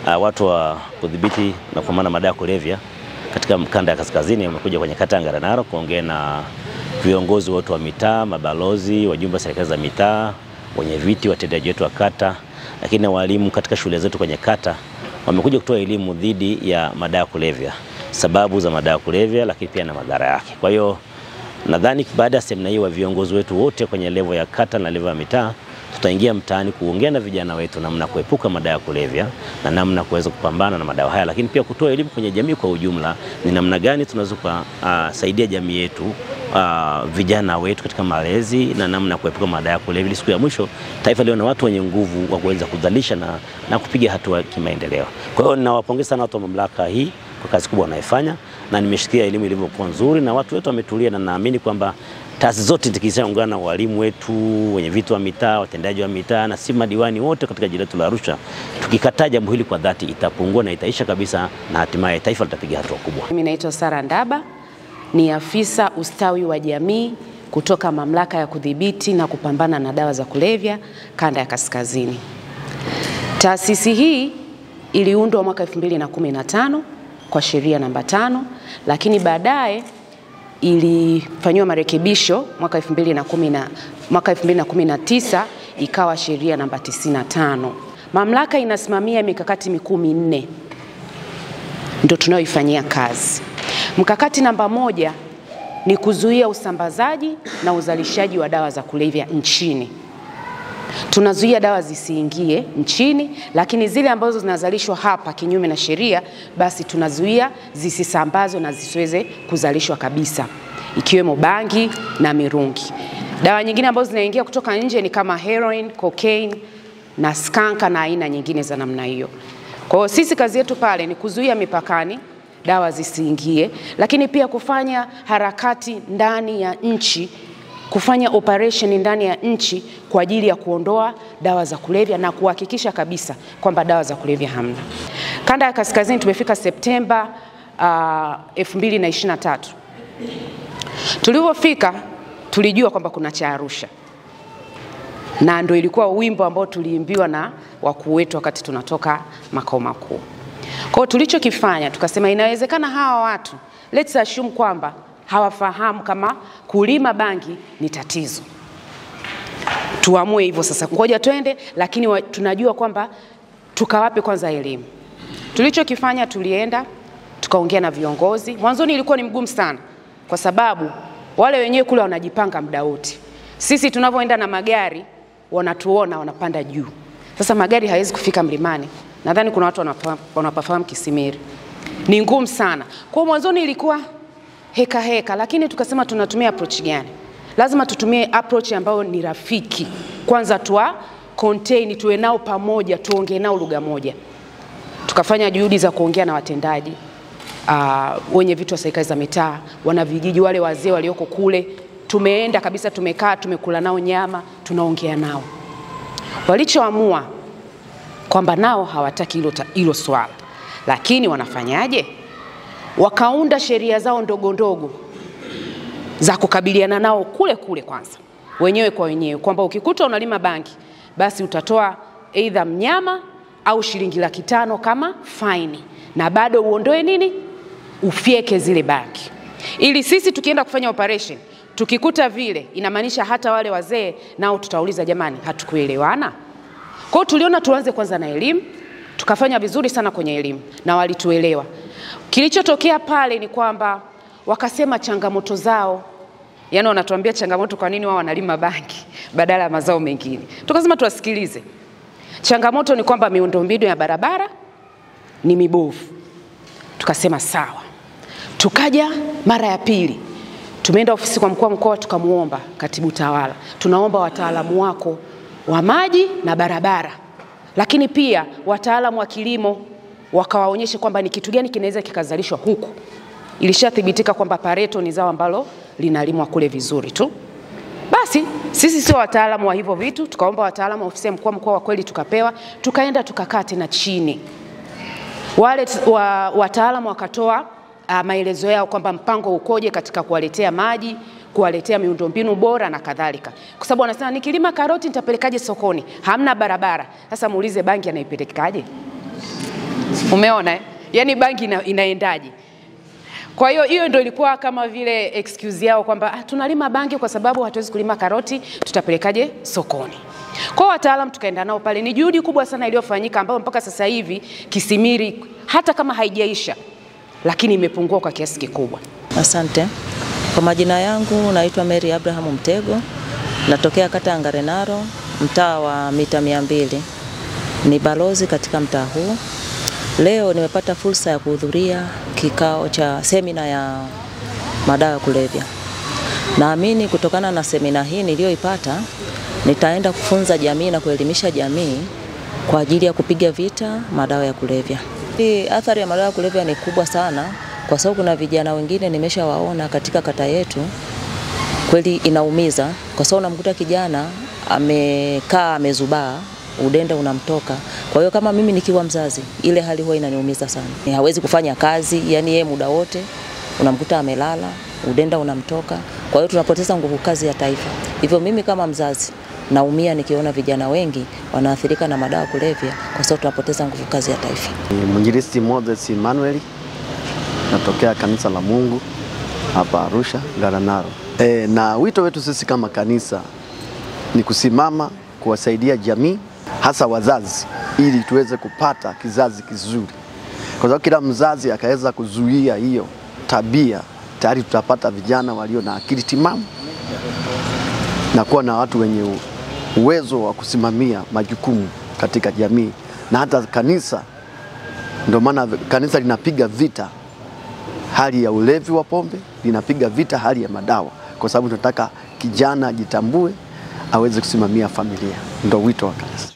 watu wa kudhibiti na kupambana na madawa ya kulevya katika mkanda ya kaskazini wamekuja kwenye kata ya Ngarenaro kuongea na viongozi wote wa mitaa, mabalozi, wajumbe wa serikali za mitaa, wenye viti, watendaji wetu wa kata, lakini na walimu katika shule zetu kwenye kata. Wamekuja kutoa elimu dhidi ya madawa ya kulevya, sababu za madawa ya kulevya, lakini pia na madhara yake. Kwa hiyo nadhani baada ya semina hii wa viongozi wetu wote kwenye level ya kata na level ya mitaa, tutaingia mtaani kuongea na vijana wetu namna kuepuka madawa ya kulevya na namna kuweza kupambana na madawa haya, lakini pia kutoa elimu kwenye jamii kwa ujumla, ni namna gani tunaweza kusaidia jamii yetu, vijana wetu katika malezi na namna kuepuka madawa ya kulevya. Siku ya mwisho taifa leo na watu wenye nguvu wa kuweza kuzalisha na kupiga hatua kimaendeleo. Kwa hiyo ninawapongeza sana watu wa mamlaka hii kwa kazi kubwa wanayofanya, na nimeshikia elimu ilivyokuwa nzuri na watu wetu wametulia, na naamini kwamba taasisi zote zikiungana na walimu wetu, wenye vitu wa mitaa, watendaji wa mitaa na si madiwani wote katika jiji letu la Arusha, tukikataa jambo hili kwa dhati, itapungua na itaisha kabisa, na hatimaye taifa litapiga hatua kubwa. Mimi naitwa Sara Ndaba, ni afisa ustawi wa jamii kutoka Mamlaka ya Kudhibiti na Kupambana na Dawa za Kulevya Kanda ya Kaskazini. Taasisi hii iliundwa mwaka 2015 kwa sheria namba 5, lakini baadaye ilifanywa marekebisho mwaka 2019 ikawa sheria namba 95. Mamlaka inasimamia mikakati mikuu minne ndio tunayoifanyia kazi. Mkakati namba 1 ni kuzuia usambazaji na uzalishaji wa dawa za kulevya nchini. Tunazuia dawa zisiingie nchini, lakini zile ambazo zinazalishwa hapa kinyume na sheria, basi tunazuia zisisambazwe na zisiweze kuzalishwa kabisa, ikiwemo bangi na mirungi. Dawa nyingine ambazo zinaingia kutoka nje ni kama heroin, cocaine na skanka na aina nyingine za namna hiyo. Kwa hiyo sisi kazi yetu pale ni kuzuia mipakani dawa zisiingie, lakini pia kufanya harakati ndani ya nchi, kufanya operation ndani ya nchi kwa ajili ya kuondoa dawa za kulevya na kuhakikisha kabisa kwamba dawa za kulevya hamna. Kanda ya Kaskazini tumefika Septemba 2023. Tulipofika tulijua kwamba kuna cha Arusha, na ndio ilikuwa wimbo ambao tuliimbiwa na wakuu wetu wakati tunatoka makao makuu. Kwa hiyo tulichokifanya tukasema inawezekana hawa watu, let's assume kwamba hawafahamu kama kulima bangi ni tatizo. Tuamue hivyo sasa, ngoja twende, lakini tunajua kwamba tukawape kwanza elimu. Tulichokifanya tulienda tukaongea na viongozi. Mwanzoni ilikuwa ni mgumu sana kwa sababu wale wenyewe kule wanajipanga muda wote. Sisi tunavyoenda na magari wanatuona wanapanda juu. Sasa magari hawezi kufika mlimani. Nadhani kuna watu wanapafahamu Kisimiri. Ni ngumu sana. Kwa mwanzoni ilikuwa heka, lakini tukasema tunatumia approach gani? Lazima tutumie approach ambayo ni rafiki. Kwanza contain, tuwe nao pamoja, tuongee nao lugha moja. Tukafanya juhudi za kuongea na watendaji, wenye vitu wa serikali za mitaa, wana vijiji, wale wazee walioko kule. Tumeenda kabisa, tumekaa, tumekula nao nyama, tunaongea nao. Walichoamua kwamba nao hawataki hilo swala. Lakini wanafanyaje? Wakaunda sheria zao ndogo ndogo za kukabiliana nao kule kwanza, wenyewe kwa wenyewe, kwamba ukikuta unalima bangi basi utatoa either mnyama au shilingi 500 kama fine, na bado uondoe nini, ufieke zile bangi, ili sisi tukienda kufanya operation tukikuta vile, inamaanisha hata wale wazee nao tutauliza, jamani, hatukuelewana? Kwa hiyo tuliona tuanze kwanza na elimu. Tukafanya vizuri sana kwenye elimu na walituelewa. Kilichotokea pale ni kwamba wakasema changamoto zao, yani wanatuambia changamoto kwa nini wao wanalima bangi badala ya mazao mengine. Tukasema tuwasikilize. Changamoto ni kwamba miundombinu ya barabara ni mibovu. Tukasema sawa. Tukaja mara ya pili, tumeenda ofisi kwa mkuu wa mkoa, tukamuomba katibu tawala, tunaomba wataalamu wako wa maji na barabara, lakini pia wataalamu wa kilimo wakawaonyeshe kwamba ni kitu gani kinaweza kikazalishwa huku. Ilishathibitika kwamba pareto ni zao ambalo linalimwa kule vizuri tu. Basi sisi sio wataalamu wa hivyo vitu, tukaomba wataalamu wa ofisi ya mkuu wa mkoa, kweli tukapewa. Tukaenda tukakaa tena chini, wale wataalamu wakatoa maelezo yao kwamba mpango ukoje katika kuwaletea maji, kuwaletea miundombinu bora na kadhalika. Kwa sababu wanasema nikilima karoti nitapelekaje sokoni? Hamna barabara. Sasa muulize bangi anaipelekaje? Umeona yani bangi inaendaje? Kwa hiyo ndio ilikuwa kama vile excuse yao kwamba tunalima bangi kwa sababu hatuwezi kulima karoti, tutapelekaje sokoni? Kwa wataalamu tukaenda nao pale. Ni juhudi kubwa sana iliyofanyika ambayo mpaka sasa hivi Kisimiri hata kama haijaisha lakini imepungua kwa kiasi kikubwa. Asante. Kwa majina yangu naitwa Mary Abraham Mtego. Natokea kata ya Ngarenaro, mtaa wa mita 200. Ni balozi katika mtaa huu. Leo nimepata fursa ya kuhudhuria kikao cha semina ya madawa ya kulevya. Naamini kutokana na semina hii niliyoipata, nitaenda kufunza jamii na kuelimisha jamii kwa ajili ya kupiga vita madawa ya kulevya. Athari ya madawa ya kulevya ni kubwa sana kwa sababu kuna vijana wengine nimeshawaona katika kata yetu, kweli inaumiza kwa sababu unamkuta kijana amekaa amezubaa, udenda unamtoka. Kwa hiyo kama mimi nikiwa mzazi, ile hali huwa inaniumiza sana. Hawezi kufanya kazi, yani yeye muda wote unamkuta amelala, udenda unamtoka. Kwa hiyo tunapoteza nguvu kazi ya taifa. Hivyo mimi kama mzazi naumia nikiona vijana wengi wanaathirika na madawa kulevya kwa sababu tunapoteza nguvu kazi ya taifa. Mwinjilisti Moses Emmanuel, natokea kanisa la Mungu hapa Arusha, Ngarenaro. Na wito wetu sisi kama kanisa ni kusimama kuwasaidia jamii, hasa wazazi, ili tuweze kupata kizazi kizuri. Kwa sababu kila mzazi akaweza kuzuia hiyo tabia, tayari tutapata vijana walio na akili timamu na kuwa na watu wenye uwezo wa kusimamia majukumu katika jamii. Na hata kanisa, ndio maana kanisa linapiga vita hali ya ulevi wa pombe, linapiga vita hali ya madawa, kwa sababu tunataka kijana ajitambue, aweze kusimamia familia. Ndio wito wa kanisa.